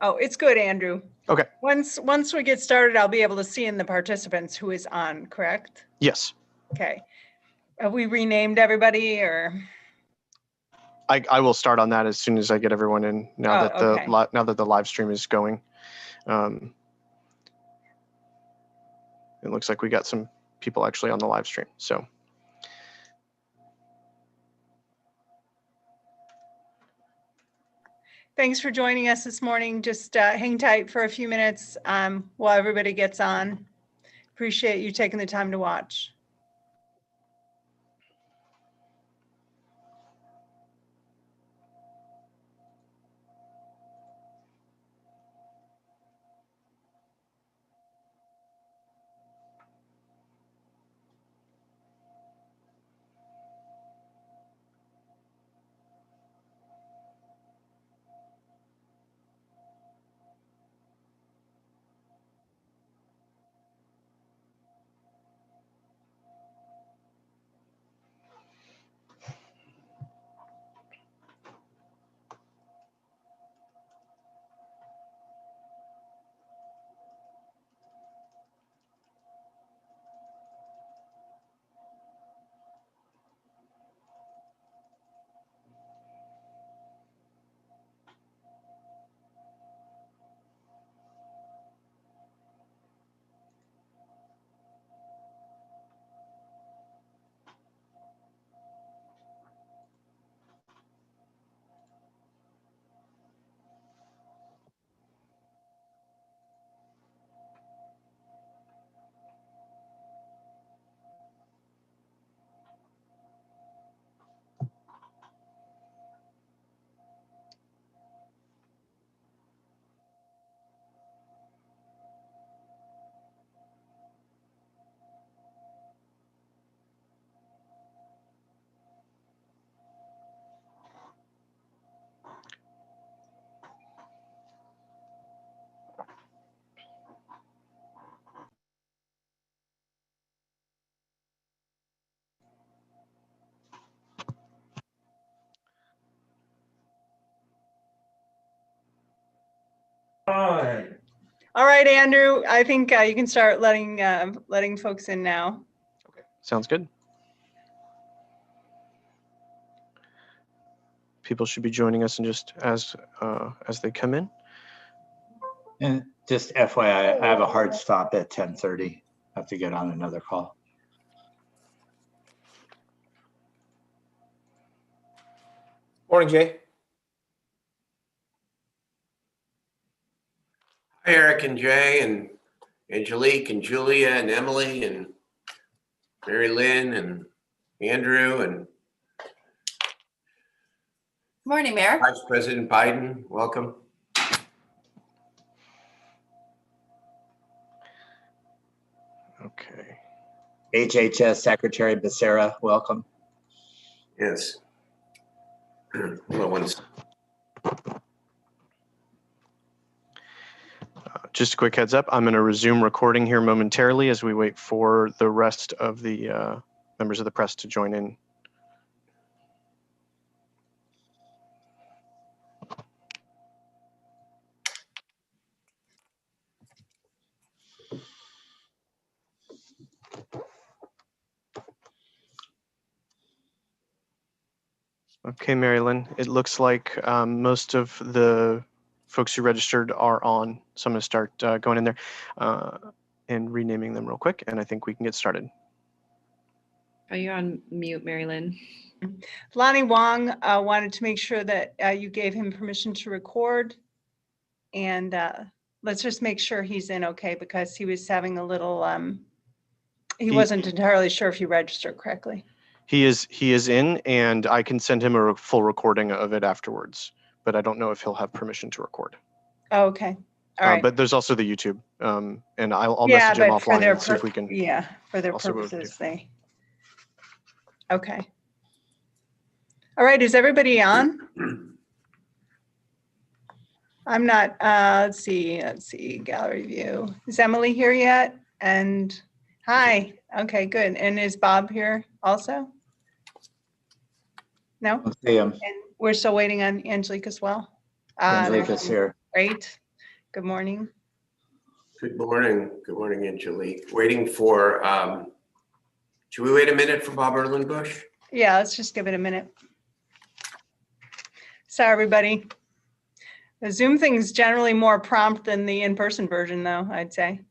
Oh, it's good, Andrew. Okay. Once we get started, I'll be able to see in the participants who is on, correct? Yes. Okay. Have we renamed everybody or? I will start on that as soon as I get everyone in. Now that the live stream is going. It looks like we got some people actually on the live stream. So. Thanks for joining us this morning. Just hang tight for a few minutes while everybody gets on. Appreciate you taking the time to watch. All right, Andrew, I think you can start letting folks in now. Okay, sounds good. People should be joining us in just as they come in. And just FYI, I have a hard stop at 10:30. I have to get on another call. Morning, Jay. Hi, Eric and Jay and Angelique and Julia and Emily and Mary Lynn and Andrew and Morning, Mayor. Vice President Biden. Welcome. Okay. HHS Secretary Becerra, welcome. Yes. Hold on one second. Just a quick heads up, I'm going to resume recording here momentarily as we wait for the rest of the members of the press to join in. Okay, Marilyn, it looks like most of the folks who registered are on. So I'm going to start going in there and renaming them real quick, and I think we can get started. Are you on mute, Mary Lynn? Lonnie Wong wanted to make sure that you gave him permission to record. And let's just make sure he's in okay, because he was having a little, he wasn't entirely sure if you registered correctly. He is in, and I can send him a full recording of it afterwards, but I don't know if he'll have permission to record. Oh, okay. All right. But there's also the YouTube, and I'll message him offline and see if we can. Yeah, for their purposes, okay. All right, is everybody on? I'm not, let's see, gallery view. Is Emily here yet? And hi, okay, good. And is Bob here also? No? I'll see him. And we're still waiting on Angelique as well. Angelique's here. Great. Good morning. Good morning. Good morning, Angelique. Waiting for, should we wait a minute for Bob Erlenbush? Yeah, let's just give it a minute. Sorry, everybody. The Zoom thing is generally more prompt than the in-person version, though, I'd say.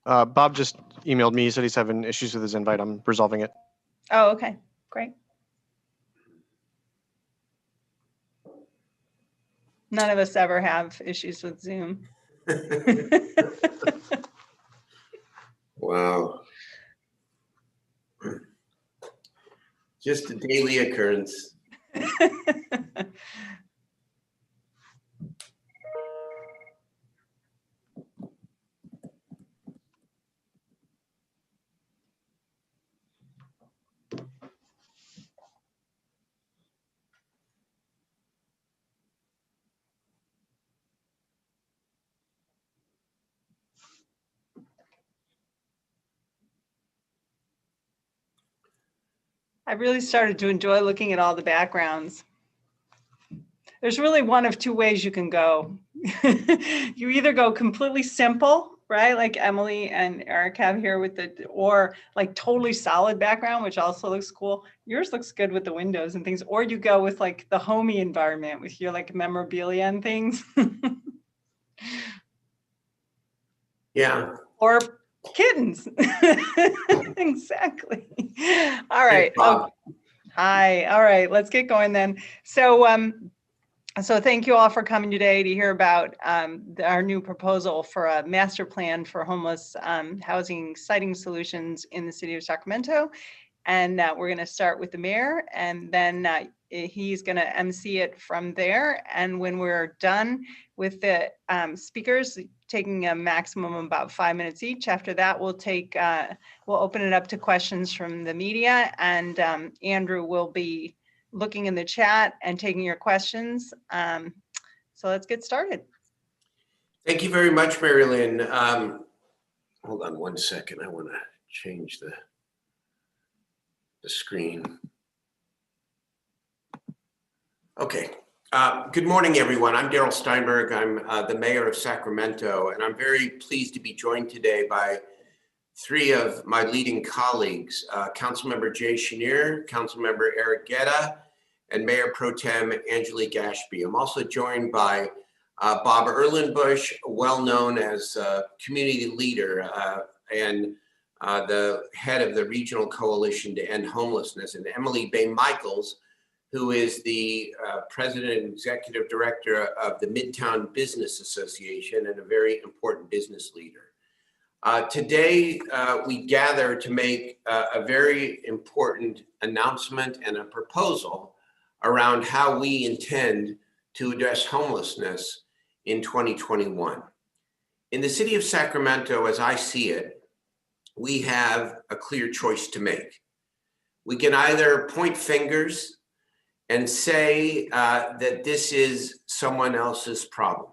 Bob just emailed me. He said he's having issues with his invite. I'm resolving it. Oh, okay, great. None of us ever have issues with Zoom. Wow. Just a daily occurrence. I really started to enjoy looking at all the backgrounds. There's really one of two ways you can go. You either go completely simple, right? Like Emily and Eric have here with or like totally solid background, which also looks cool. Yours looks good with the windows and things, or you go with like the homey environment with your like memorabilia and things. Yeah. Or kittens. Exactly. All right. Thanks, Bob. Hi. All right. Let's get going then. So thank you all for coming today to hear about our new proposal for a master plan for homeless housing siting solutions in the city of Sacramento. And we're going to start with the mayor, and then he's going to MC it from there. And when we're done with the speakers, taking a maximum of about 5 minutes each, after that, we'll open it up to questions from the media, and Andrew will be looking in the chat and taking your questions. So let's get started. Thank you very much, Mary Lynn. Hold on one second. I want to change the screen. Okay. Good morning, everyone. I'm Darrell Steinberg. I'm the mayor of Sacramento, and I'm very pleased to be joined today by three of my leading colleagues, Councilmember Jay Chenier, Councilmember Eric Guetta, and Mayor Pro Tem Angelique Ashby. I'm also joined by Bob Erlenbush, well known as a community leader and the head of the Regional Coalition to End Homelessness, and Emily Bay Michaels, who is the president and executive director of the Midtown Business Association and a very important business leader. Today, we gather to make a very important announcement and a proposal around how we intend to address homelessness in 2021. In the city of Sacramento, as I see it, we have a clear choice to make. We can either point fingers and say that this is someone else's problem,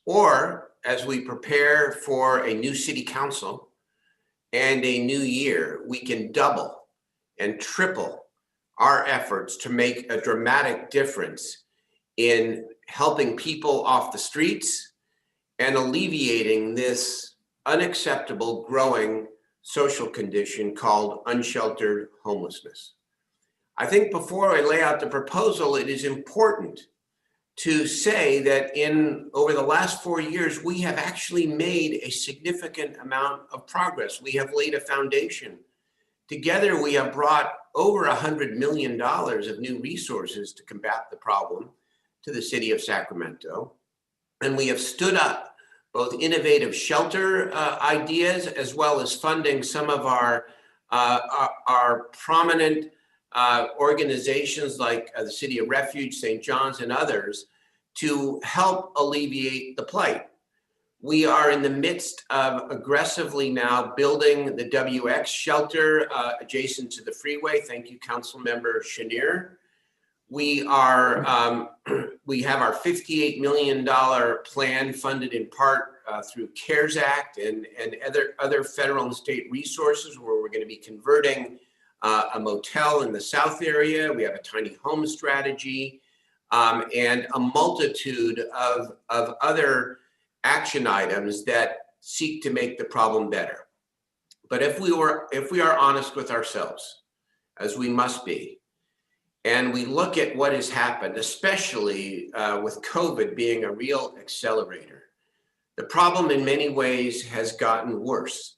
or as we prepare for a new city council and a new year, we can double and triple our efforts to make a dramatic difference in helping people off the streets and alleviating this unacceptable growing social condition called unsheltered homelessness. I think before I lay out the proposal, it is important to say that over the last 4 years, we have actually made a significant amount of progress. We have laid a foundation. Together, we have brought over $100 million of new resources to combat the problem to the city of Sacramento. And we have stood up both innovative shelter ideas, as well as funding some of our prominent organizations like the City of Refuge, St. John's, and others to help alleviate the plight. We are in the midst of aggressively now building the WX shelter adjacent to the freeway. Thank you, Councilmember Chenier. We have our $58 million plan funded in part through CARES Act and other federal and state resources, where we're going to be converting a motel in the South area. We have a tiny home strategy. and a multitude of other action items that seek to make the problem better. But if we are honest with ourselves, as we must be, and we look at what has happened, especially with COVID being a real accelerator, the problem in many ways has gotten worse.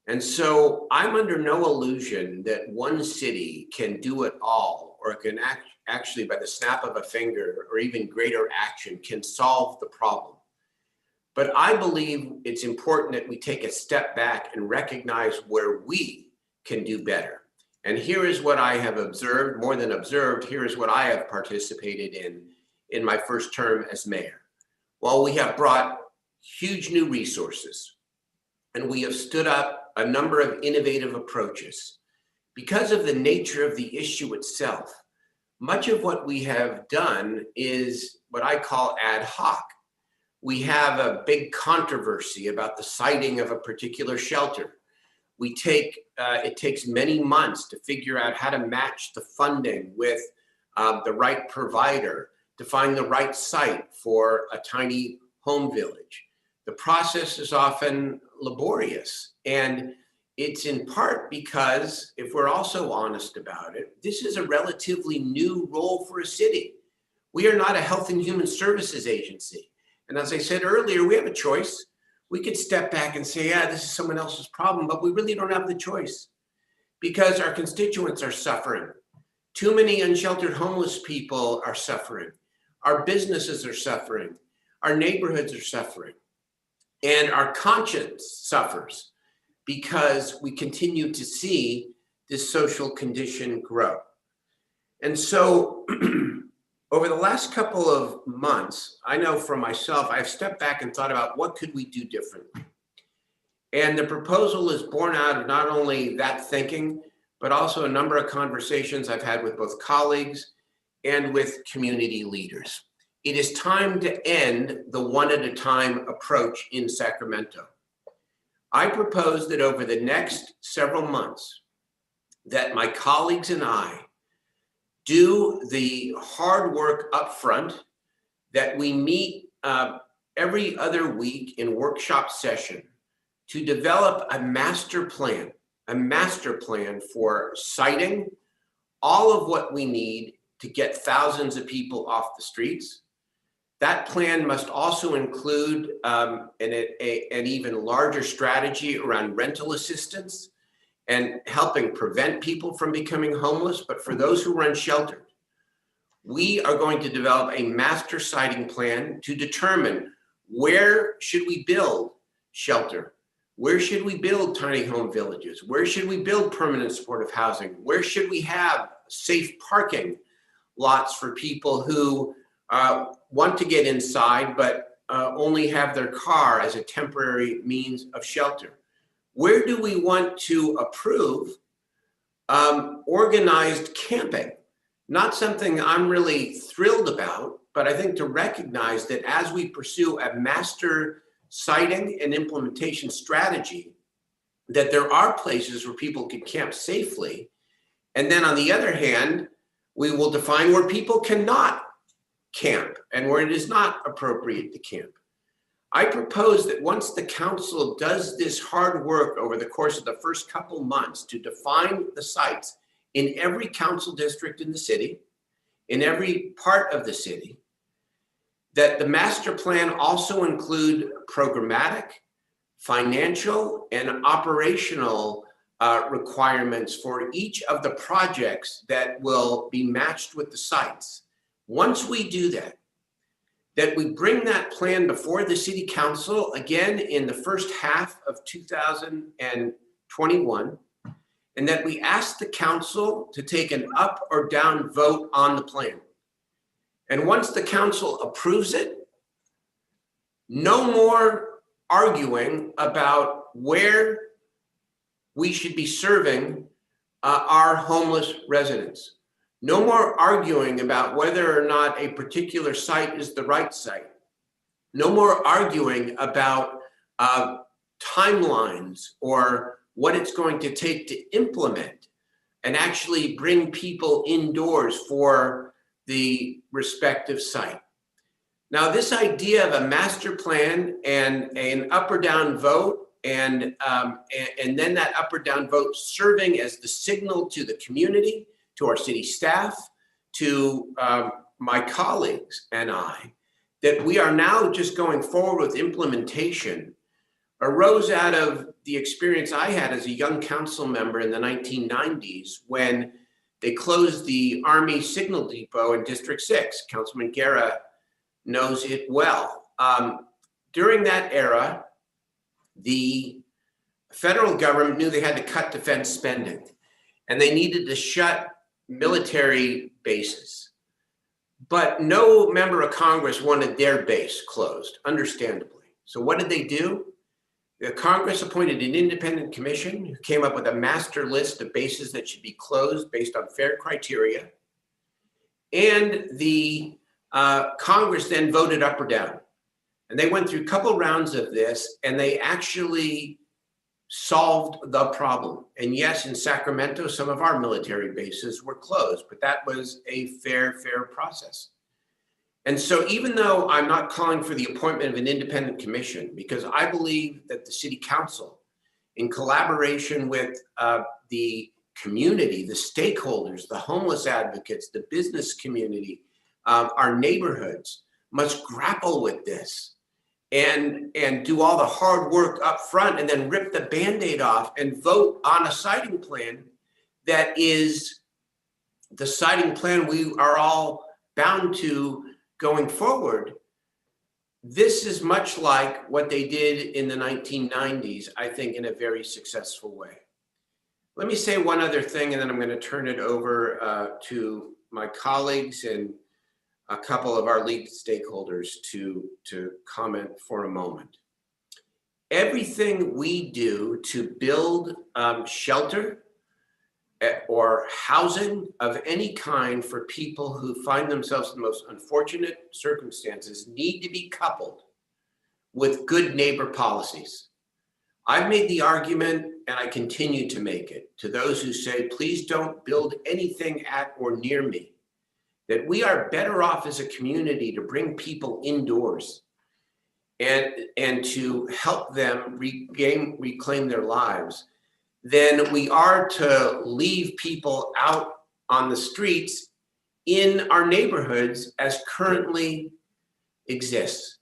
And so I'm under no illusion that one city can do it all, or can actually, by the snap of a finger or even greater action, can solve the problem. But I believe it's important that we take a step back and recognize where we can do better. And here is what I have observed, more than observed, here is what I have participated in my first term as mayor. While we have brought huge new resources, and we have stood up a number of innovative approaches, because of the nature of the issue itself, much of what we have done is what I call ad hoc. We have a big controversy about the siting of a particular shelter. It takes many months to figure out how to match the funding with the right provider, to find the right site for a tiny home village. The process is often laborious, and it's in part because, if we're also honest about it, this is a relatively new role for a city. We are not a health and human services agency. And as I said earlier, we have a choice. We could step back and say, yeah, this is someone else's problem, but we really don't have the choice because our constituents are suffering. Too many unsheltered homeless people are suffering. Our businesses are suffering. Our neighborhoods are suffering. And our conscience suffers because we continue to see this social condition grow. And so over the last couple of months, I know for myself, I've stepped back and thought about what could we do differently. And the proposal is born out of not only that thinking, but also a number of conversations I've had with both colleagues and with community leaders. It is time to end the one-at-a-time approach in Sacramento. I propose that over the next several months, that my colleagues and I do the hard work up front, that we meet every other week in workshop session to develop a master plan for siting all of what we need to get thousands of people off the streets. That plan must also include an even larger strategy around rental assistance and helping prevent people from becoming homeless. But for those who are unsheltered, we are going to develop a master siting plan to determine where should we build shelter? Where should we build tiny home villages? Where should we build permanent supportive housing? Where should we have safe parking lots for people who want to get inside, but only have their car as a temporary means of shelter? Where do we want to approve organized camping? Not something I'm really thrilled about, but I think to recognize that as we pursue a master siting and implementation strategy, that there are places where people can camp safely. And then on the other hand, we will define where people cannot camp and where it is not appropriate to camp. I propose that once the council does this hard work over the course of the first couple months to define the sites in every council district in the city, in every part of the city, that the master plan also include programmatic, financial, and operational requirements for each of the projects that will be matched with the sites. Once we do that, that we bring that plan before the city council again in the first half of 2021, and that we ask the council to take an up or down vote on the plan. And once the council approves it, no more arguing about where we should be serving our homeless residents. No more arguing about whether or not a particular site is the right site. No more arguing about timelines or what it's going to take to implement and actually bring people indoors for the respective site. Now, this idea of a master plan and an up or down vote, and then that up or down vote serving as the signal to the community, to our city staff, to my colleagues and I, that we are now just going forward with implementation, arose out of the experience I had as a young council member in the 1990s when they closed the Army Signal Depot in District 6. Councilman Guerra knows it well. During that era, the federal government knew they had to cut defense spending, and they needed to shut military bases. But no member of Congress wanted their base closed, understandably. So what did they do? The Congress appointed an independent commission who came up with a master list of bases that should be closed based on fair criteria. And the Congress then voted up or down. And they went through a couple rounds of this, and they actually solved the problem. And yes, in Sacramento, some of our military bases were closed, but that was a fair process. And so even though I'm not calling for the appointment of an independent commission, because I believe that the city council, in collaboration with the community, the stakeholders, the homeless advocates, the business community, our neighborhoods, must grapple with this and do all the hard work up front and then rip the Band-Aid off and vote on a siting plan that is the siting plan we are all bound to going forward. This is much like what they did in the 1990s, I think, in a very successful way. Let me say one other thing, and then I'm going to turn it over to my colleagues and a couple of our lead stakeholders to comment for a moment. Everything we do to build shelter or housing of any kind for people who find themselves in the most unfortunate circumstances need to be coupled with good neighbor policies. I've made the argument, and I continue to make it, to those who say, please don't build anything at or near me, that we are better off as a community to bring people indoors and to help them reclaim their lives than we are to leave people out on the streets in our neighborhoods as currently exists.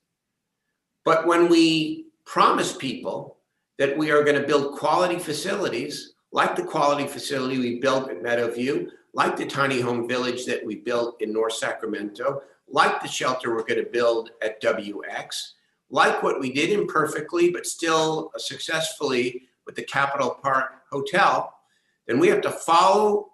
But when we promise people that we are going to build quality facilities, like the quality facility we built at Meadowview, like the tiny home village that we built in North Sacramento, like the shelter we're going to build at WX, like what we did imperfectly, but still successfully with the Capitol Park Hotel, then we have to follow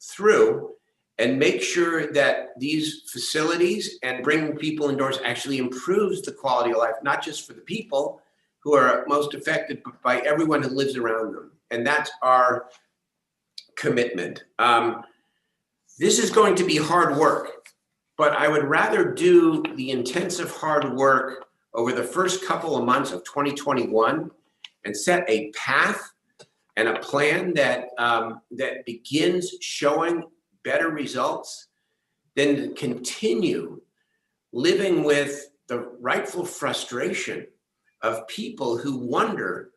through and make sure that these facilities and bringing people indoors actually improves the quality of life, not just for the people who are most affected, but by everyone who lives around them. And that's our commitment. This is going to be hard work, but I would rather do the intensive hard work over the first couple of months of 2021 and set a path and a plan that that begins showing better results than to continue living with the rightful frustration of people who wonder,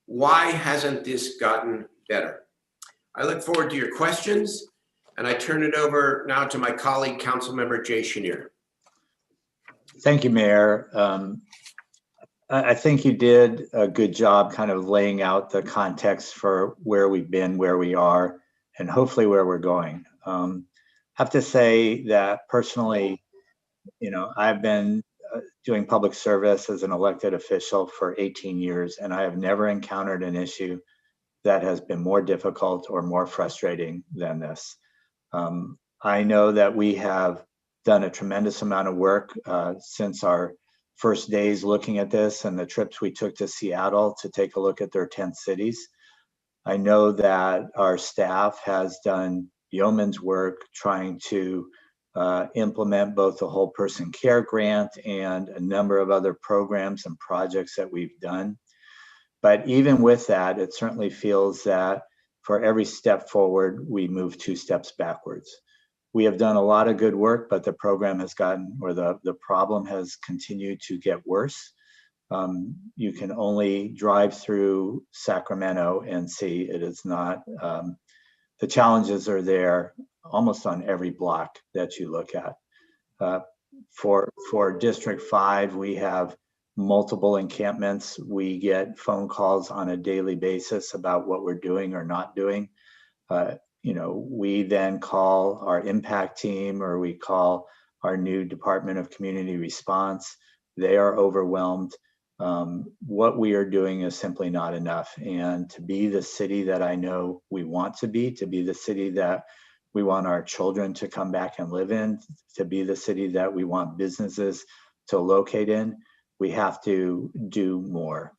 why hasn't this gotten better? I look forward to your questions, and I turn it over now to my colleague, Councilmember Jay Chenier. Thank you, Mayor. I think you did a good job kind of laying out the context for where we've been, where we are, and hopefully where we're going. I have to say that personally, I've been doing public service as an elected official for 18 years, and I have never encountered an issue that has been more difficult or more frustrating than this. I know that we have done a tremendous amount of work since our first days looking at this and the trips we took to Seattle to take a look at their 10 cities. I know that our staff has done yeoman's work trying to implement both the Whole Person Care Grant and a number of other programs and projects that we've done. But even with that, it certainly feels that for every step forward, we move 2 steps backwards. We have done a lot of good work, but the program has gotten, or the problem has continued to get worse. You can only drive through Sacramento and see it is not, the challenges are there almost on every block that you look at. For District 5, we have multiple encampments. We get phone calls on a daily basis about what we're doing or not doing. We then call our impact team, or we call our new Department of Community Response. They are overwhelmed. What we are doing is simply not enough. And to be the city that I know we want to be the city that we want our children to come back and live in, to be the city that we want businesses to locate in, we have to do more.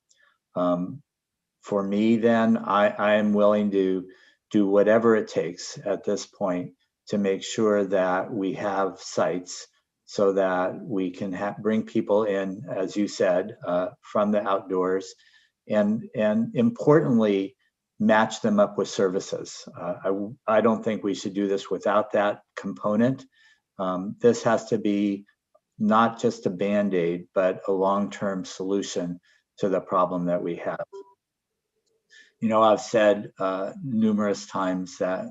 For me, then, I am willing to do whatever it takes at this point to make sure that we have sites so that we can bring people in, as you said, from the outdoors, and importantly, match them up with services. I don't think we should do this without that component. This has to be not just a Band-Aid, but a long-term solution to the problem that we have. I've said numerous times that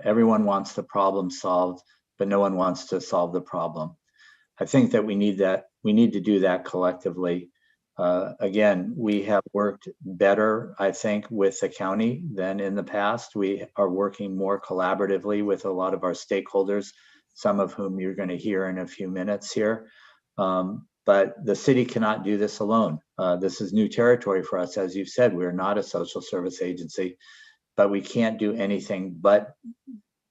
everyone wants the problem solved, but no one wants to solve the problem. I think that we need to do that collectively. Again, we have worked better, I think, with the county than in the past. We are working more collaboratively with a lot of our stakeholders, some of whom you're going to hear in a few minutes here. But the city cannot do this alone. This is new territory for us. As you've said, we're not a social service agency, but we can't do anything but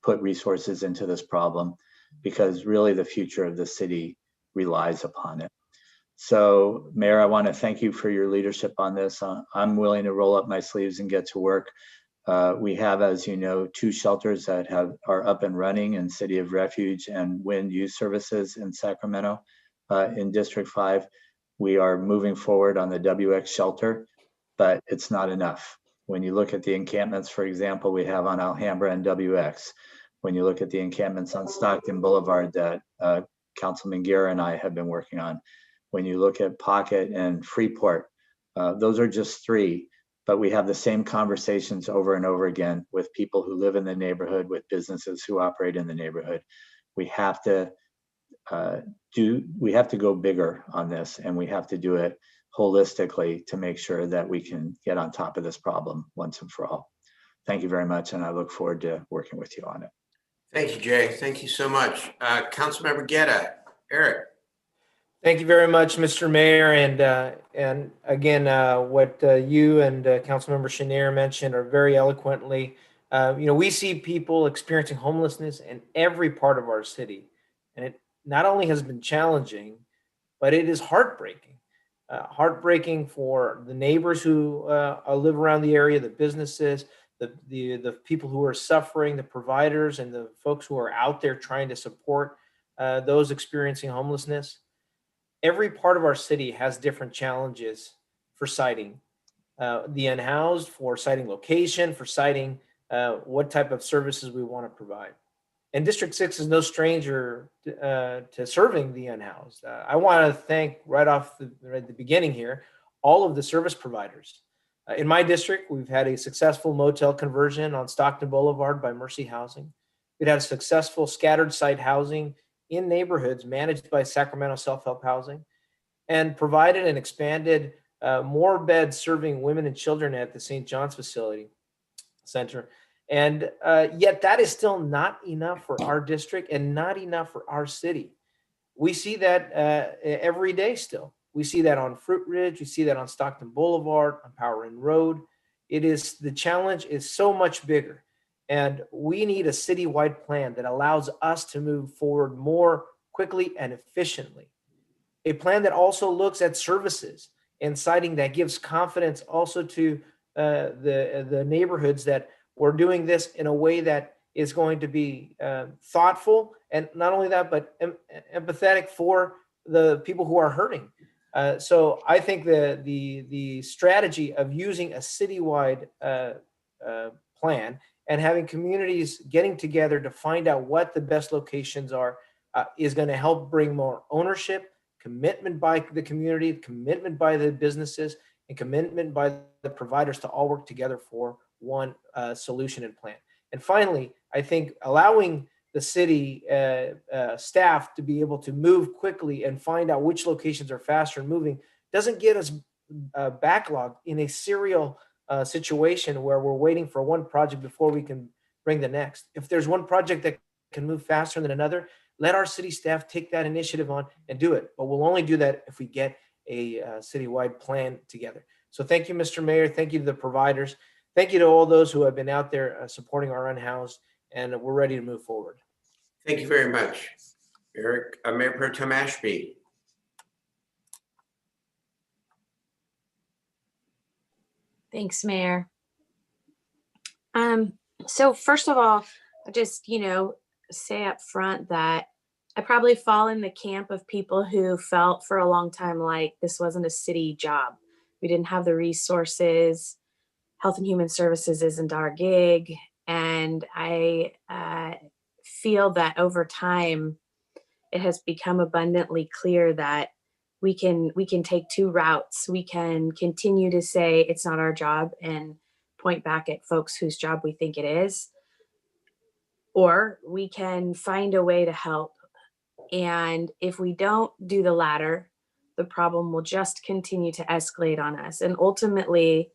put resources into this problem, because really the future of the city relies upon it. So, Mayor, I want to thank you for your leadership on this. I'm willing to roll up my sleeves and get to work. We have, as you know, 2 shelters that are up and running in City of Refuge and Wind Youth Services in Sacramento. In District 5, we are moving forward on the WX shelter, but it's not enough. When you look at the encampments, for example, we have on Alhambra and WX. When you look at the encampments on Stockton Boulevard that Councilman Guerra and I have been working on, when you look at Pocket and Freeport, those are just 3, but we have the same conversations over and over again with people who live in the neighborhood, with businesses who operate in the neighborhood. We have to go bigger on this, and we have to do it holistically to make sure that we can get on top of this problem once and for all. Thank you very much, and I look forward to working with you on it. Thank you, Jay. Thank you so much. Councilmember Guerra, Eric. Thank you very much, Mr. Mayor. And again, what you and Councilmember Chenier mentioned are very eloquently. We see people experiencing homelessness in every part of our city. And it not only has been challenging, but it is heartbreaking. Heartbreaking for the neighbors who live around the area, the businesses, the people who are suffering, the providers, and the folks who are out there trying to support those experiencing homelessness. Every part of our city has different challenges for siting. The unhoused, for siting location, for siting what type of services we want to provide. And District 6 is no stranger to serving the unhoused. I want to thank right off the beginning here, all of the service providers. In my district, we've had a successful motel conversion on Stockton Boulevard by Mercy Housing. We've had successful scattered site housing in neighborhoods managed by Sacramento Self-Help Housing, and provided and expanded more beds serving women and children at the St. John's Facility Center. And yet that is still not enough for our district and not enough for our city. We see that every day still. We see that on Fruit Ridge. We see that on Stockton Boulevard, on Power Inn Road. The challenge is so much bigger. And we need a citywide plan that allows us to move forward more quickly and efficiently. A plan that also looks at services and siting that gives confidence also to the neighborhoods that we're doing this in a way that is going to be thoughtful, and not only that, but empathetic for the people who are hurting. So I think the strategy of using a citywide plan and having communities getting together to find out what the best locations are is going to help bring more ownership, commitment by the community, commitment by the businesses, and commitment by the providers to all work together for one solution and plan. And finally, I think allowing the city staff to be able to move quickly and find out which locations are faster and moving doesn't get us backlogged in a serial situation where we're waiting for one project before we can bring the next. If there's one project that can move faster than another, let our city staff take that initiative on and do it. But we'll only do that if we get a citywide plan together. So thank you, Mr. Mayor. Thank you to the providers. Thank you to all those who have been out there supporting our unhoused, and we're ready to move forward. Thank you very much, Eric. Mayor Pro Tem Ashby. Thanks, Mayor. So first of all, I just, say up front that I probably fall in the camp of people who felt for a long time like this wasn't a city job. We didn't have the resources. Health and Human Services isn't our gig. And I feel that over time, it has become abundantly clear that we can take two routes. We can continue to say it's not our job and point back at folks whose job we think it is, or we can find a way to help. And if we don't do the latter, the problem will just continue to escalate on us. And ultimately,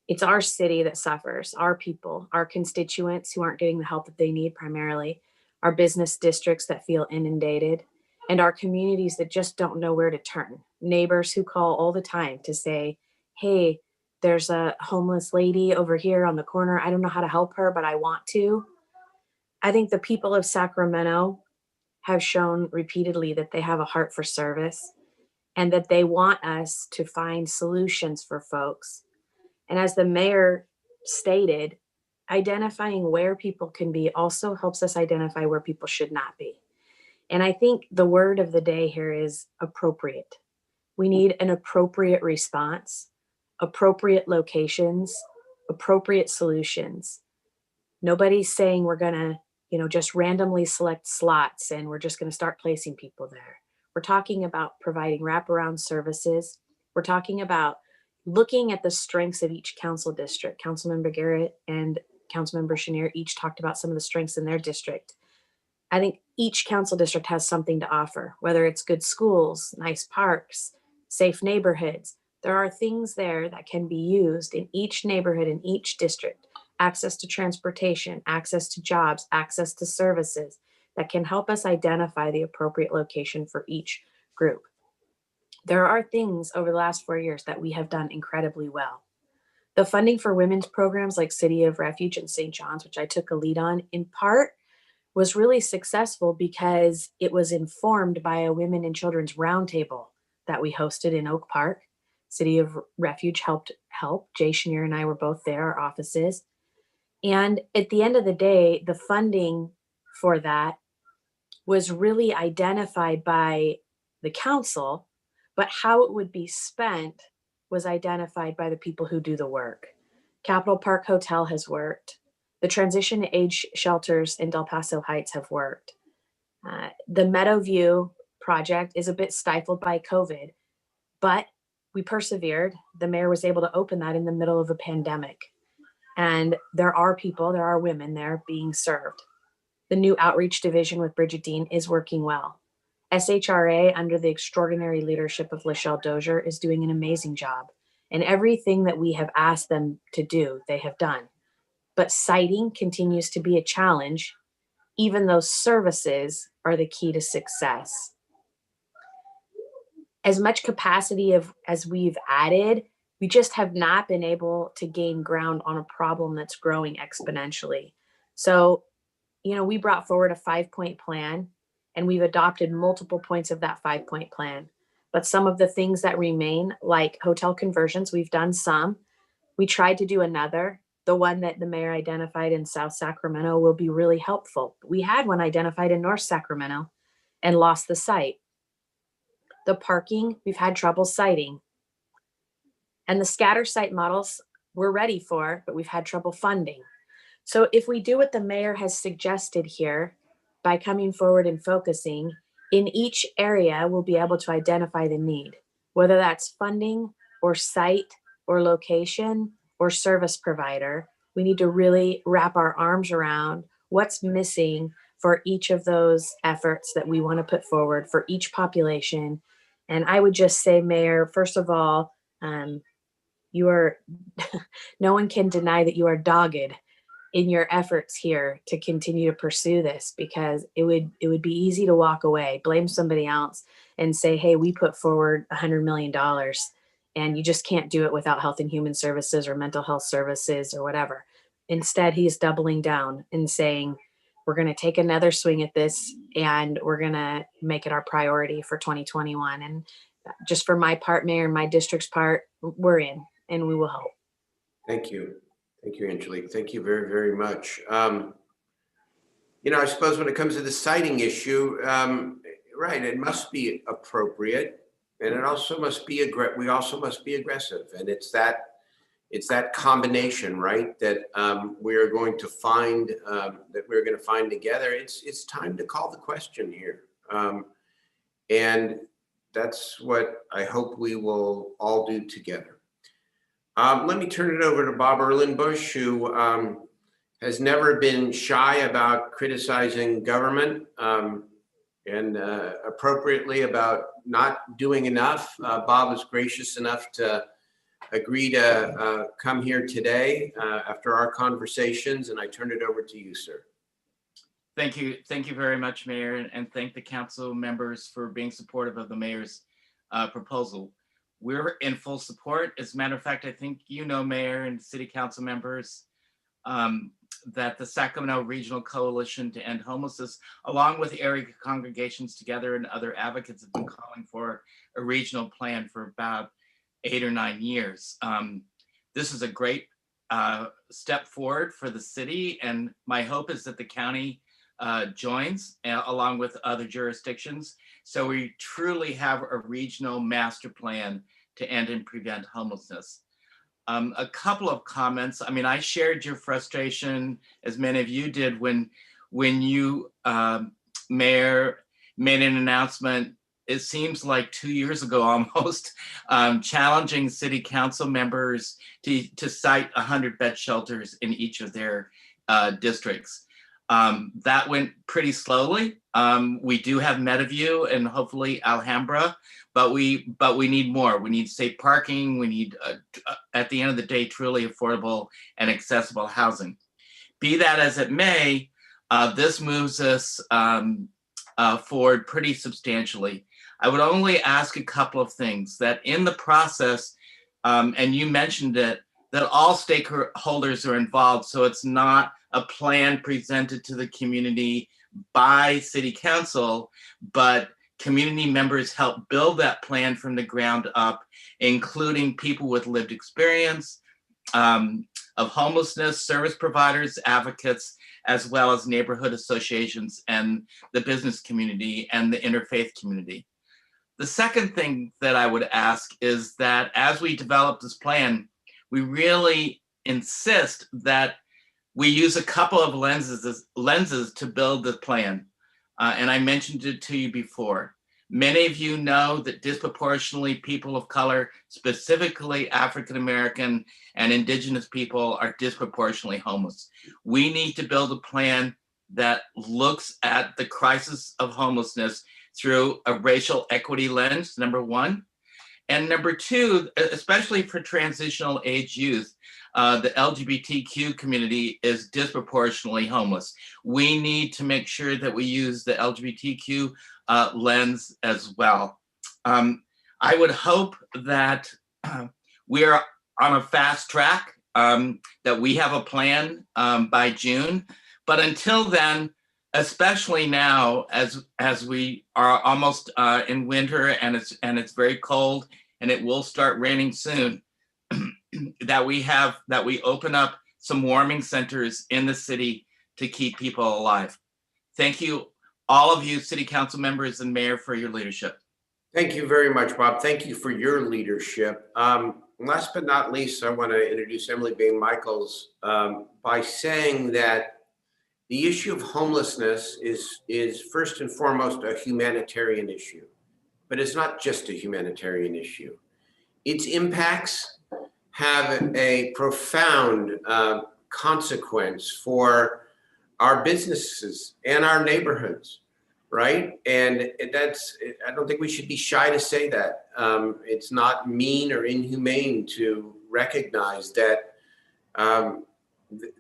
it's our city that suffers, our people, our constituents who aren't getting the help that they need primarily, our business districts that feel inundated, and our communities that just don't know where to turn. Neighbors who call all the time to say, hey, there's a homeless lady over here on the corner. I don't know how to help her, but I want to. I think the people of Sacramento have shown repeatedly that they have a heart for service and that they want us to find solutions for folks. And as the mayor stated, identifying where people can be also helps us identify where people should not be. And I think the word of the day here is appropriate. We need an appropriate response, appropriate locations, appropriate solutions. Nobody's saying we're going to, just randomly select slots and we're just going to start placing people there. We're talking about providing wraparound services. We're talking about looking at the strengths of each council district. Councilmember Garrett and Councilmember Chenier each talked about some of the strengths in their district. I think each council district has something to offer, whether it's good schools, nice parks, safe neighborhoods. There are things there that can be used in each neighborhood, in each district. Access to transportation, access to jobs, access to services that can help us identify the appropriate location for each group. There are things over the last 4 years that we have done incredibly well. The funding for women's programs like City of Refuge and St. John's, which I took a lead on, in part was really successful because it was informed by a women and children's roundtable that we hosted in Oak Park. City of Refuge helped. Jay Chenier and I were both there, our offices. And at the end of the day, the funding for that was really identified by the council, but how it would be spent was identified by the people who do the work. Capitol Park Hotel has worked. The transition age shelters in Del Paso Heights have worked. The Meadowview project is a bit stifled by COVID, but we persevered. The mayor was able to open that in the middle of a pandemic. And there are women there being served. The new outreach division with Bridget Dean is working well. SHRA, under the extraordinary leadership of Lachelle Dozier, is doing an amazing job. And everything that we have asked them to do, they have done. But siting continues to be a challenge, even though services are the key to success. As much capacity as we've added, we just have not been able to gain ground on a problem that's growing exponentially. So, we brought forward a 5-point plan and we've adopted multiple points of that 5-point plan. But some of the things that remain, like hotel conversions, we've done some. We tried to do another. The one that the mayor identified in South Sacramento will be really helpful. We had one identified in North Sacramento and lost the site. The parking, we've had trouble siting. And the scatter site models we're ready for, but we've had trouble funding. So if we do what the mayor has suggested here by coming forward and focusing, in each area, we'll be able to identify the need, whether that's funding or site or location or service provider. We need to really wrap our arms around what's missing for each of those efforts that we want to put forward for each population. And I would just say, Mayor, first of all, you are, no one can deny that you are dogged in your efforts here to continue to pursue this, because it would be easy to walk away, blame somebody else and say, hey, we put forward $100 million and you just can't do it without Health and Human Services or mental health services or whatever. Instead, he's doubling down and saying, we're going to take another swing at this and we're going to make it our priority for 2021. And just for my part, Mayor, and my district's part, we're in and we will help. Thank you. Thank you, Angelique. Thank you very, very much. You know, I suppose when it comes to the siting issue, right, it must be appropriate, and it also must be we also must be aggressive, and it's that combination, right, that we're going to find together. It's time to call the question here, and that's what I hope we will all do together. Let me turn it over to Bob Erlenbush, who has never been shy about criticizing government and appropriately about not doing enough. Bob was gracious enough to agree to come here today after our conversations, and I turn it over to you, sir. Thank you. Thank you very much, Mayor, and thank the council members for being supportive of the mayor's proposal. We're in full support. As a matter of fact, I think you know, Mayor and city council members, that the Sacramento Regional Coalition to End Homelessness, along with area congregations together and other advocates, have been calling for a regional plan for about 8 or 9 years. This is a great step forward for the city, and my hope is that the county joins along with other jurisdictions, so we truly have a regional master plan to end and prevent homelessness. A couple of comments. I mean, I shared your frustration, as many of you did, when you, Mayor, made an announcement, it seems like 2 years ago almost, challenging city council members to site 100-bed shelters in each of their districts. That went pretty slowly. We do have Meadowview and hopefully Alhambra, but we need more. We need safe parking. We need, at the end of the day, truly affordable and accessible housing. Be that as it may, this moves us forward pretty substantially. I would only ask a couple of things, that in the process, and you mentioned it, that all stakeholders are involved, so it's not a plan presented to the community by city council, but community members help build that plan from the ground up, including people with lived experience of homelessness, service providers, advocates, as well as neighborhood associations and the business community and the interfaith community. The second thing that I would ask is that as we develop this plan, we really insist that we use a couple of lenses to build the plan. And I mentioned it to you before. Many of you know that disproportionately people of color, specifically African-American and Indigenous people, are disproportionately homeless. We need to build a plan that looks at the crisis of homelessness through a racial equity lens, number one. And number two, especially for transitional age youth, the LGBTQ community is disproportionately homeless. We need to make sure that we use the LGBTQ lens as well. I would hope that we are on a fast track, that we have a plan by June. But until then, especially now, as we are almost in winter and it's very cold and it will start raining soon, that we open up some warming centers in the city to keep people alive. Thank you, all of you city council members and mayor, for your leadership. Thank you very much, Bob. Thank you for your leadership. last but not least, I want to introduce Emily Bain Michaels by saying that the issue of homelessness is first and foremost a humanitarian issue, but it's not just a humanitarian issue. Its impacts have a profound consequence for our businesses and our neighborhoods, right? And I don't think we should be shy to say that. It's not mean or inhumane to recognize that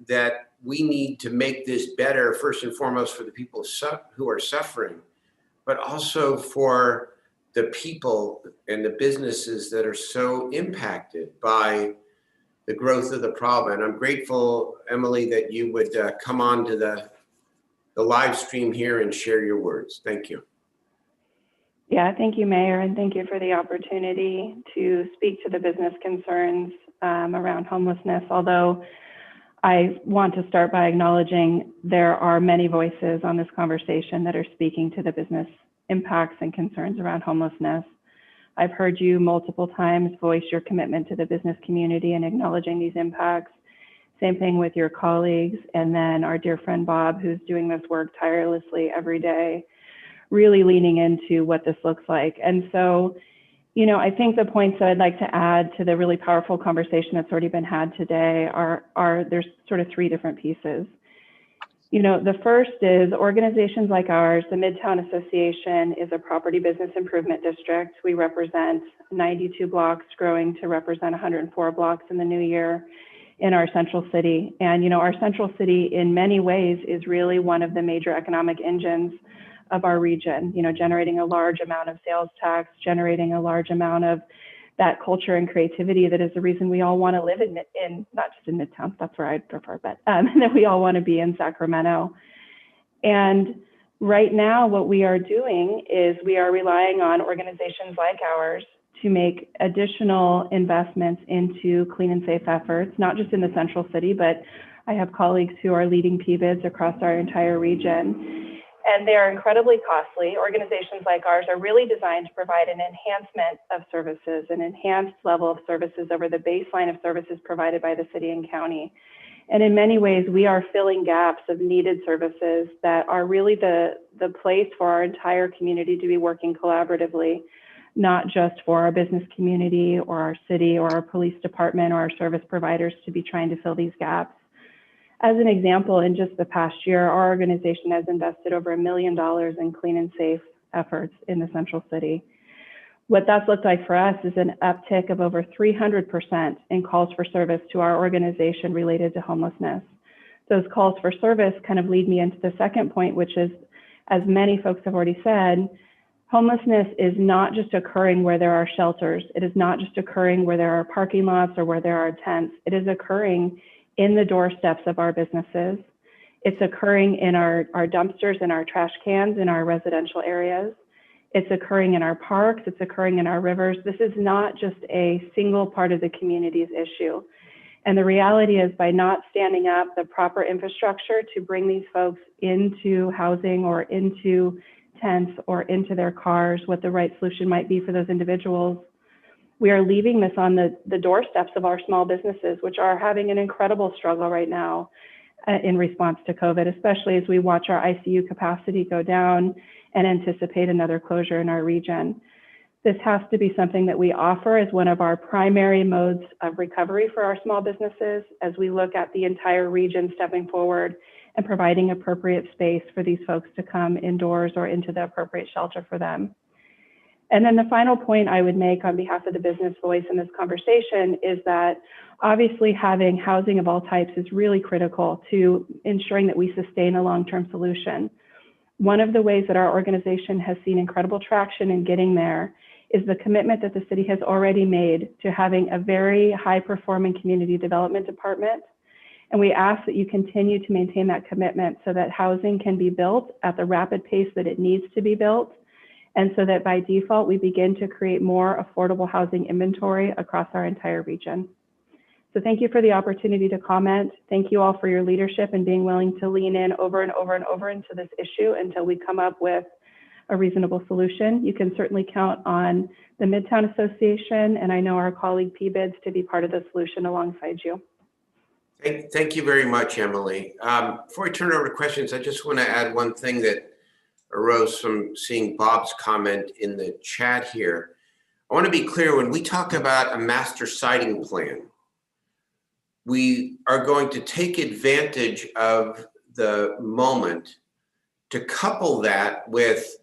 that we need to make this better, first and foremost for the people who are suffering, but also for the people and the businesses that are so impacted by the growth of the problem. And I'm grateful, Emily, that you would come on to the live stream here and share your words. Thank you. Yeah, thank you, Mayor, and thank you for the opportunity to speak to the business concerns around homelessness. Although I want to start by acknowledging there are many voices on this conversation that are speaking to the business impacts and concerns around homelessness. I've heard you multiple times voice your commitment to the business community and acknowledging these impacts. Same thing with your colleagues, and then our dear friend Bob, who's doing this work tirelessly every day, really leaning into what this looks like. And so, you know, I think the points that I'd like to add to the really powerful conversation that's already been had today are there's sort of three different pieces. You know, the first is organizations like ours, the Midtown Association is a property business improvement district. We represent 92 blocks, growing to represent 104 blocks in the new year in our central city. And, you know, our central city in many ways is really one of the major economic engines of our region, you know, generating a large amount of sales tax, generating a large amount of that culture and creativity that is the reason we all want to live in not just in Midtown, that's where I'd prefer, but that we all want to be in Sacramento. And right now, what we are doing is we are relying on organizations like ours to make additional investments into clean and safe efforts, not just in the central city, but I have colleagues who are leading PBIDs across our entire region. And they are incredibly costly. Organizations like ours are really designed to provide an enhancement of services, an enhanced level of services over the baseline of services provided by the city and county. And in many ways, we are filling gaps of needed services that are really the place for our entire community to be working collaboratively, not just for our business community or our city or our police department or our service providers to be trying to fill these gaps. As an example, in just the past year, our organization has invested over $1 million in clean and safe efforts in the central city. What that's looked like for us is an uptick of over 300% in calls for service to our organization related to homelessness. Those calls for service kind of lead me into the second point, which is, as many folks have already said, homelessness is not just occurring where there are shelters. It is not just occurring where there are parking lots or where there are tents. It is occurring in the doorsteps of our businesses. It's occurring in our dumpsters and our trash cans in our residential areas. It's occurring in our parks. It's occurring in our rivers. This is not just a single part of the community's issue. And the reality is, by not standing up the proper infrastructure to bring these folks into housing or into tents or into their cars, what the right solution might be for those individuals, we are leaving this on the doorsteps of our small businesses, which are having an incredible struggle right now in response to COVID, especially as we watch our ICU capacity go down and anticipate another closure in our region. This has to be something that we offer as one of our primary modes of recovery for our small businesses as we look at the entire region stepping forward and providing appropriate space for these folks to come indoors or into the appropriate shelter for them. And then the final point I would make on behalf of the business voice in this conversation is that obviously having housing of all types is really critical to ensuring that we sustain a long-term solution. One of the ways that our organization has seen incredible traction in getting there is the commitment that the city has already made to having a very high-performing community development department. And we ask that you continue to maintain that commitment so that housing can be built at the rapid pace that it needs to be built, and so that by default, we begin to create more affordable housing inventory across our entire region. So thank you for the opportunity to comment. Thank you all for your leadership and being willing to lean in over and over and over into this issue until we come up with a reasonable solution. You can certainly count on the Midtown Association, and I know our colleague PBIDS to be part of the solution alongside you. Thank you very much, Emily. Before I turn it over to questions, I just want to add one thing that arose from seeing Bob's comment in the chat here. I want to be clear, when we talk about a master siting plan, we are going to take advantage of the moment to couple that with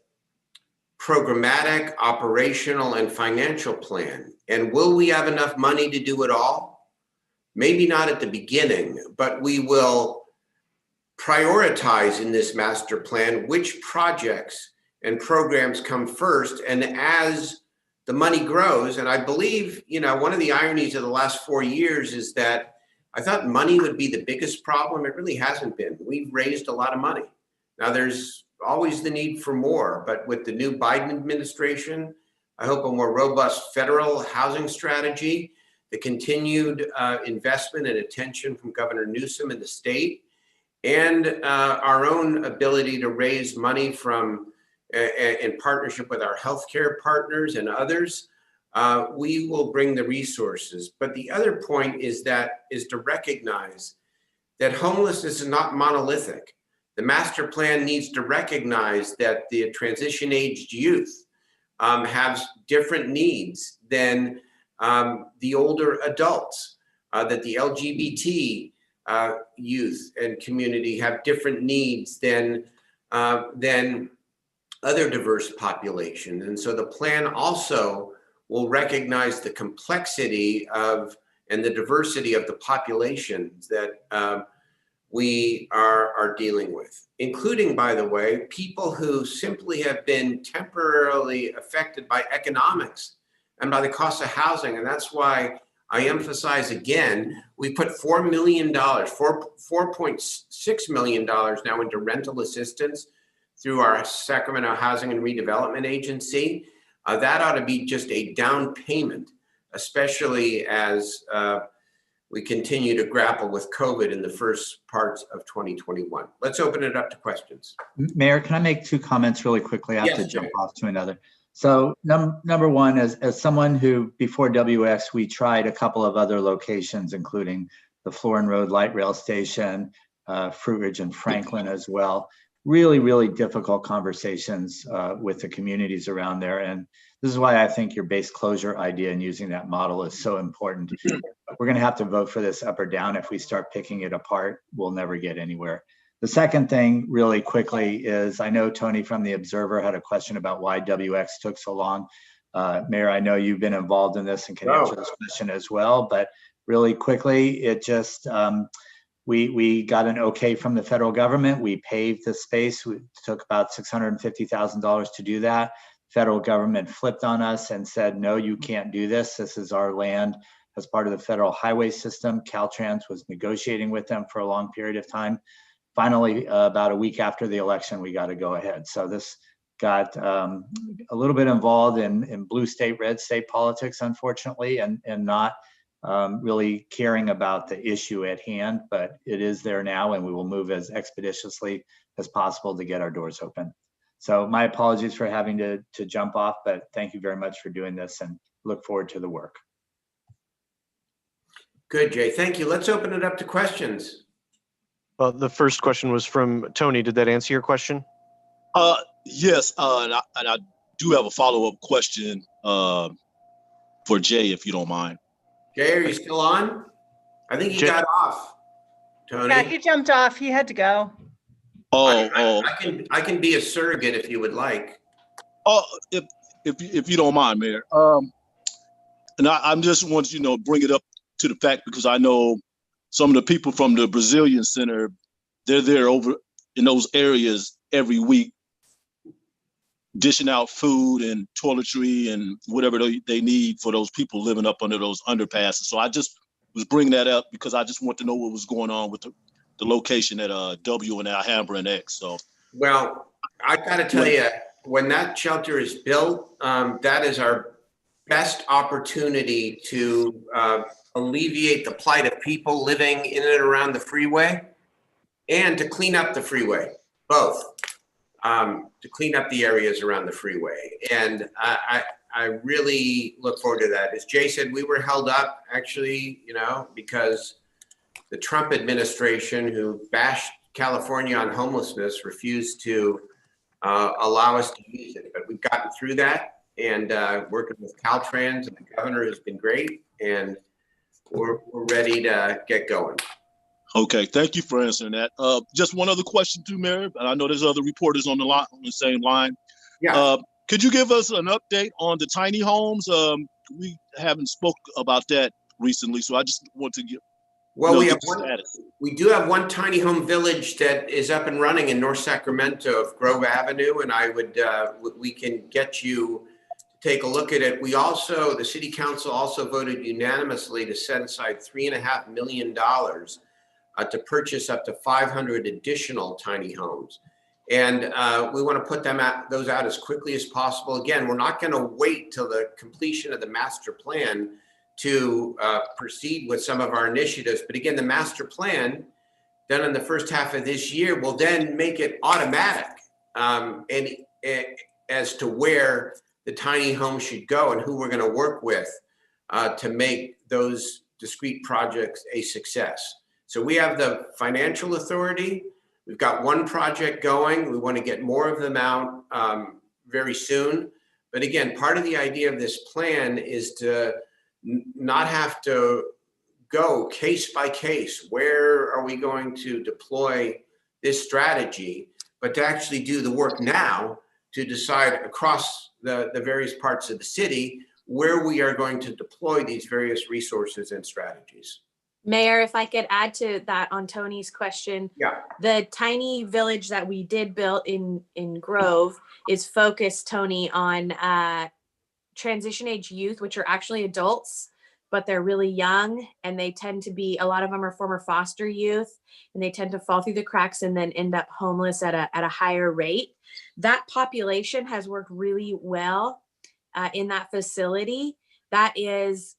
programmatic, operational, and financial plan. And will we have enough money to do it all? Maybe not at the beginning, but we will prioritize in this master plan which projects and programs come first. And as the money grows, and I believe, one of the ironies of the last 4 years is that I thought money would be the biggest problem. It really hasn't been. We've raised a lot of money. Now there's always the need for more, but with the new Biden administration, I hope a more robust federal housing strategy, the continued investment and attention from Governor Newsom in the state, and our own ability to raise money from in partnership with our healthcare partners and others, we will bring the resources. But the other point is to recognize that homelessness is not monolithic. The master plan needs to recognize that the transition-aged youth have different needs than the older adults, that the LGBT youth and community have different needs than other diverse populations. And so the plan also will recognize the complexity of and the diversity of the populations that we are dealing with, including, by the way, people who simply have been temporarily affected by economics and by the cost of housing. And that's why I emphasize again, we put $4 million, $4.6 million now into rental assistance through our Sacramento Housing and Redevelopment Agency. That ought to be just a down payment, especially as we continue to grapple with COVID in the first parts of 2021. Let's open it up to questions. Mayor, can I make 2 comments really quickly? I have to jump Chair. off to another. So number one, as someone who before WX, we tried a couple of other locations, including the Florin Road Light Rail Station, Fruit Ridge and Franklin as well. Really, really difficult conversations with the communities around there. And this is why I think your base closure idea and using that model is so important. We're going to have to vote for this up or down. If we start picking it apart, we'll never get anywhere. The second thing really quickly is, I know Tony from the Observer had a question about why WX took so long. Mayor, I know you've been involved in this and can answer this question as well, but really quickly, it just, we got an okay from the federal government. We paved the space. We took about $650,000 to do that. Federal government flipped on us and said, no, you can't do this. This is our land as part of the federal highway system. Caltrans was negotiating with them for a long period of time. Finally, about a week after the election, we got to go ahead. So this got a little bit involved in blue state, red state politics, unfortunately, and not really caring about the issue at hand, but it is there now, and we will move as expeditiously as possible to get our doors open. So my apologies for having to jump off, but thank you very much for doing this and look forward to the work. Good, Jay. Thank you. Let's open it up to questions. The first question was from Tony. Did that answer your question? Yes, and I do have a follow-up question for Jay, if you don't mind. Jay, are you still on? I think he Jay? got off, Tony. Yeah, he jumped off. He had to go. I can be a surrogate if you would like. If you don't mind, Mayor. And I'm just want to bring it up to the fact, because I know some of the people from the Brazilian Center, they're there over in those areas every week, dishing out food and toiletry and whatever they need for those people living up under those underpasses. So I just was bringing that up because I just want to know what was going on with the location at W and Alhambra and X. So, well, I got to tell you, when that shelter is built, that is our best opportunity to alleviate the plight of people living in and around the freeway and to clean up the freeway, both. to clean up the areas around the freeway. And I really look forward to that. As Jay said, we were held up actually, because the Trump administration, who bashed California on homelessness, refused to allow us to use it. But we've gotten through that, and working with Caltrans and the governor has been great, and we're ready to get going. Okay, thank you for answering that. Just one other question too, Mayor, and I know there's other reporters on the same line. Yeah. Could you give us an update on the tiny homes? We haven't spoke about that recently, so I just want to get status. We do have one tiny home village that is up and running in North Sacramento of Grove Avenue, and I would we can get you to take a look at it. We also, the city council also voted unanimously to set aside $3.5 million to purchase up to 500 additional tiny homes. And we want to put those out as quickly as possible. Again, we're not going to wait till the completion of the master plan to proceed with some of our initiatives. But again, the master plan done in the first half of this year will then make it automatic and as to where the tiny home should go and who we're going to work with to make those discrete projects a success. So we have the financial authority. We've got one project going. We want to get more of them out very soon. But again, part of the idea of this plan is to not have to go case by case. Where are we going to deploy this strategy? But to actually do the work now to decide across the various parts of the city where we are going to deploy these various resources and strategies. Mayor, if I could add to that on Tony's question. Yeah. The tiny village that we did build in Grove is focused, Tony, on transition age youth, which are actually adults, but they're really young, and they tend to be, a lot of them are former foster youth, and they tend to fall through the cracks and then end up homeless at a higher rate. That population has worked really well in that facility. That is,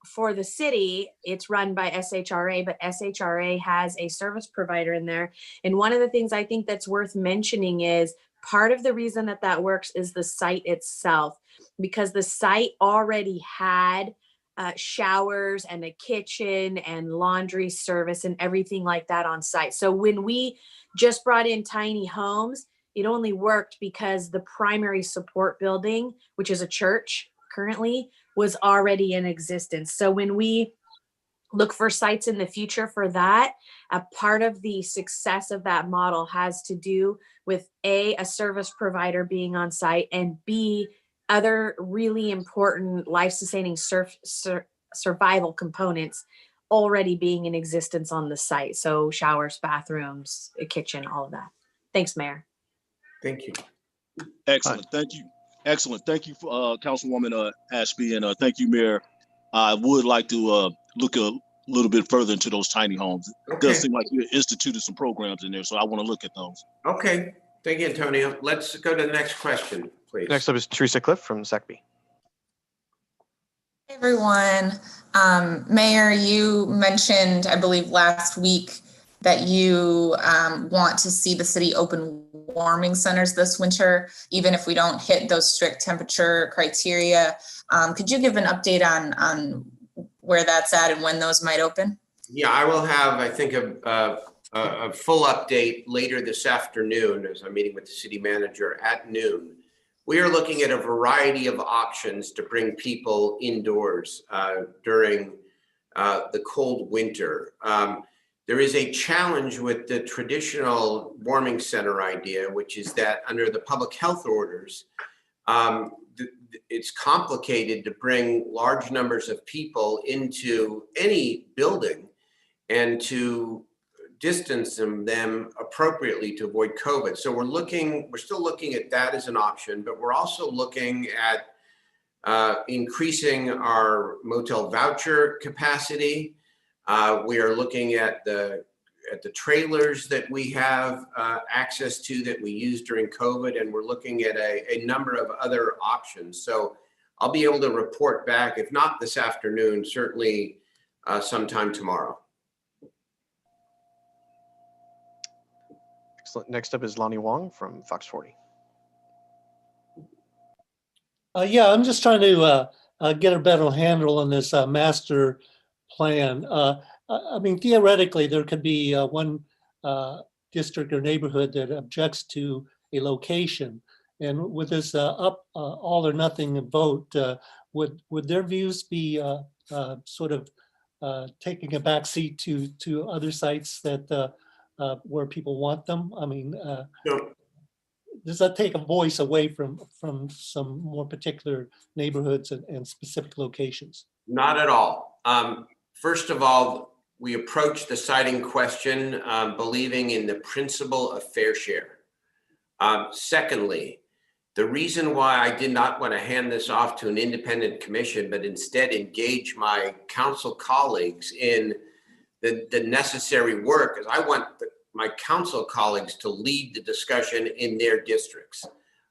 for the city, it's run by SHRA, but SHRA has a service provider in there. And one of the things I think that's worth mentioning is part of the reason that works is the site itself, because the site already had showers and a kitchen and laundry service and everything like that on site. So when we just brought in tiny homes, it only worked because the primary support building, which is a church currently, was already in existence. So when we look for sites in the future for that, a part of the success of that model has to do with a service provider being on site, and B, other really important life-sustaining survival components already being in existence on the site. So showers, bathrooms, a kitchen, all of that. Thanks, Mayor. Thank you. Excellent. Thank you. Excellent. Thank you, Councilwoman Ashby, and thank you, Mayor. I would like to look a little bit further into those tiny homes. It does seem like you instituted some programs in there, so I want to look at those. Okay. Thank you, Antonio. Let's go to the next question, please. Next up is Teresa Cliff from SACB. Hey everyone. Mayor, you mentioned, I believe last week, that you want to see the city open warming centers this winter, even if we don't hit those strict temperature criteria. Could you give an update on where that's at and when those might open? Yeah, I will have, I think, a full update later this afternoon as I'm meeting with the city manager at noon. We are looking at a variety of options to bring people indoors during the cold winter. There is a challenge with the traditional warming center idea, which is that under the public health orders, it's complicated to bring large numbers of people into any building and to distance them appropriately to avoid COVID. So we're still looking at that as an option, but we're also looking at increasing our motel voucher capacity. We are looking at the trailers that we have access to that we used during COVID, and we're looking at a number of other options. So I'll be able to report back, if not this afternoon, certainly sometime tomorrow. So next up is Lonnie Wong from Fox 40. Yeah, I'm just trying to get a better handle on this master plan. I mean, theoretically, there could be one district or neighborhood that objects to a location. And with this all or nothing vote, would their views be sort of taking a back seat to other sites that where people want them? I mean, No, does that take a voice away from some more particular neighborhoods and specific locations? not at all. First of all, we approach the siting question believing in the principle of fair share. Secondly, the reason why I did not want to hand this off to an independent commission, but instead engage my council colleagues in the necessary work is I want my council colleagues to lead the discussion in their districts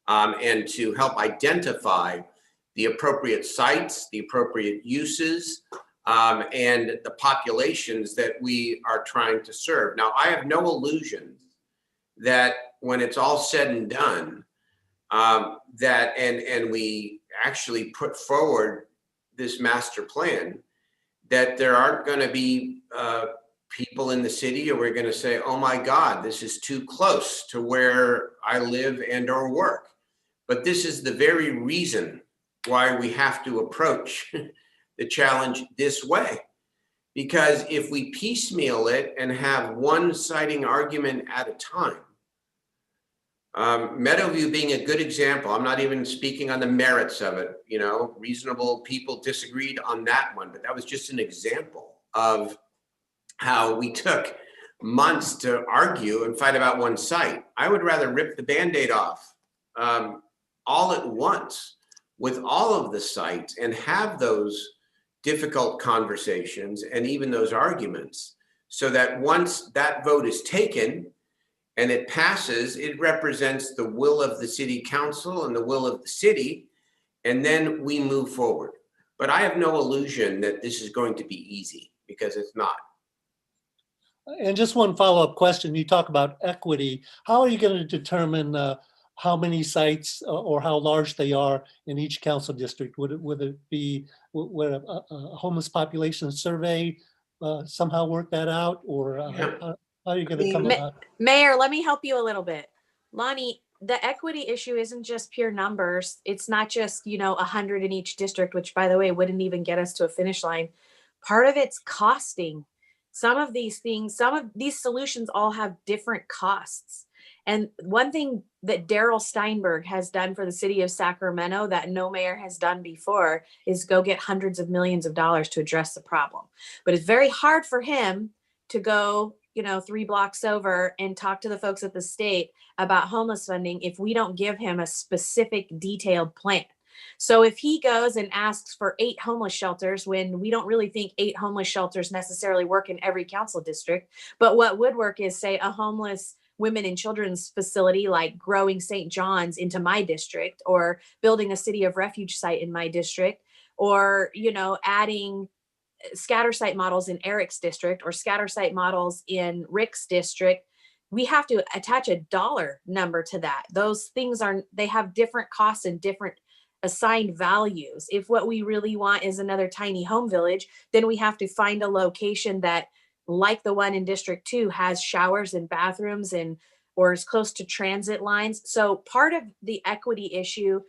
and to help identify the appropriate sites, the appropriate uses, and the populations that we are trying to serve. Now, I have no illusions that when it's all said and done, that and we actually put forward this master plan, that there aren't going to be people in the city who are going to say, oh my God, this is too close to where I live and or work. But this is the very reason why we have to approach the challenge this way. Because if we piecemeal it and have one siting argument at a time, Meadowview being a good example, I'm not even speaking on the merits of it, you know, reasonable people disagreed on that one, but that was just an example of how we took months to argue and fight about one site. I would rather rip the Band-Aid off all at once with all of the sites and have those difficult conversations and even those arguments, so that once that vote is taken and it passes, it represents the will of the city council and the will of the city, and then we move forward. But I have no illusion that this is going to be easy, because it's not. And just one follow-up question. You talk about equity. How are you going to determine how many sites or how large they are in each council district? Would it be a homeless population survey somehow work that out, or how are you going to come about? Mayor, let me help you a little bit. Lonnie, the equity issue isn't just pure numbers. It's not just, 100 in each district, which, by the way, wouldn't even get us to a finish line. Part of it's costing. Some of these solutions all have different costs. And one thing that Darrell Steinberg has done for the city of Sacramento that no mayor has done before is go get hundreds of millions of dollars to address the problem. But it's very hard for him to go 3 blocks over and talk to the folks at the state about homeless funding if we don't give him a specific detailed plan. So if he goes and asks for 8 homeless shelters, when we don't really think 8 homeless shelters necessarily work in every council district, but what would work is, say, a homeless women and children's facility like growing St. John's into my district, or building a city of refuge site in my district, or adding scatter site models in Eric's district or scatter site models in Rick's district. We have to attach a dollar number to that. Those things they have different costs and different assigned values. If what we really want is another tiny home village, then we have to find a location that, like the one in District 2, has showers and bathrooms or is close to transit lines. So part of the equity issue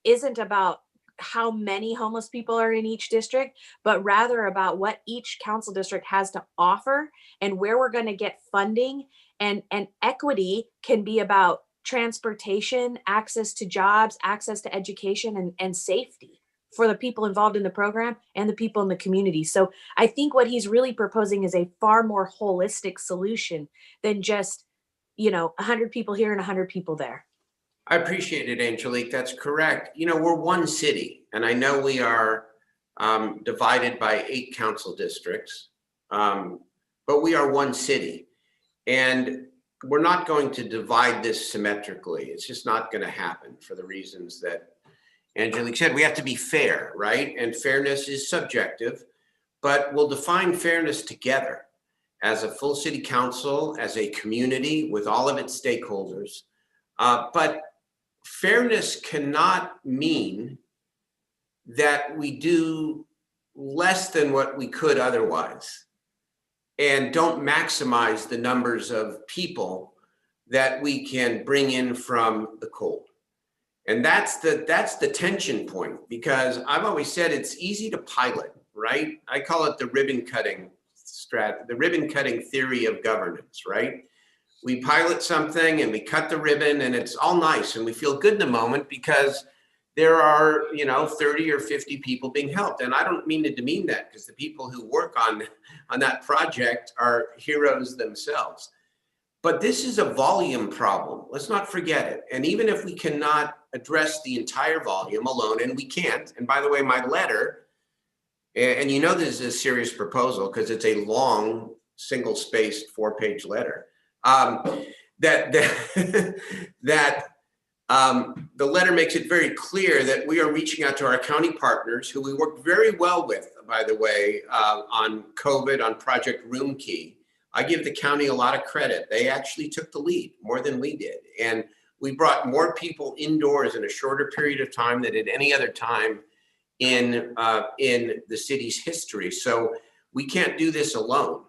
isn't about how many homeless people are in each district, but rather about what each council district has to offer and where we're going to get funding. And equity can be about transportation, access to jobs, access to education, and safety for the people involved in the program and the people in the community. So I think what he's really proposing is a far more holistic solution than just, 100 people here and 100 people there. I appreciate it, Angelique. That's correct. We're one city, and I know we are divided by 8 council districts, but we are one city. And we're not going to divide this symmetrically. It's just not going to happen for the reasons that Angelique said. We have to be fair, right? And fairness is subjective, but we'll define fairness together. as a full city council, as a community with all of its stakeholders. But fairness cannot mean that we do less than what we could otherwise and don't maximize the numbers of people that we can bring in from the cold. And that's the tension point, because I've always said it's easy to pilot, right? I call it the ribbon cutting the ribbon cutting theory of governance, right? We pilot something and we cut the ribbon and it's all nice and we feel good in the moment because there are, 30 or 50 people being helped. And I don't mean to demean that, because the people who work on that project are heroes themselves. But this is a volume problem. Let's not forget it. And even if we cannot address the entire volume alone, and we can't, and by the way, my letter, and this is a serious proposal because it's a long, single-spaced 4-page letter, the letter makes it very clear that we are reaching out to our county partners, who we work very well with, by the way, on COVID, on Project Room Key. I give the county a lot of credit. They actually took the lead more than we did. And we brought more people indoors in a shorter period of time than at any other time in the city's history. So we can't do this alone.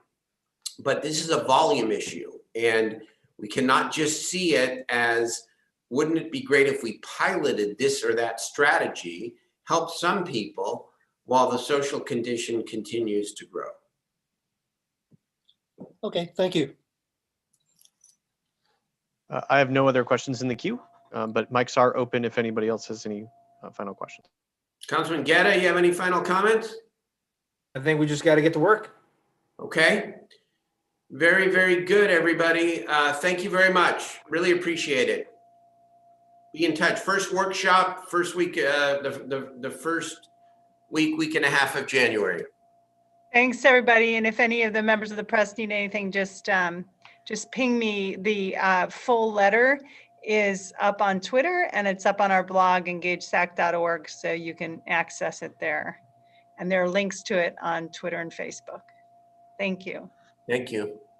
But this is a volume issue. And we cannot just see it as, wouldn't it be great if we piloted this or that strategy, help some people while the social condition continues to grow. Okay, thank you. I have no other questions in the queue, but mics are open if anybody else has any final questions. Councilman Guerra, you have any final comments? I think we just got to get to work. Okay. Very, very good, everybody. Thank you very much. Really appreciate it. Be in touch. First workshop, first week, the first week and a half of January. Thanks, everybody. And if any of the members of the press need anything, just ping me. The full letter is up on Twitter and it's up on our blog, engagesac.org, so you can access it there. And there are links to it on Twitter and Facebook. Thank you. Thank you.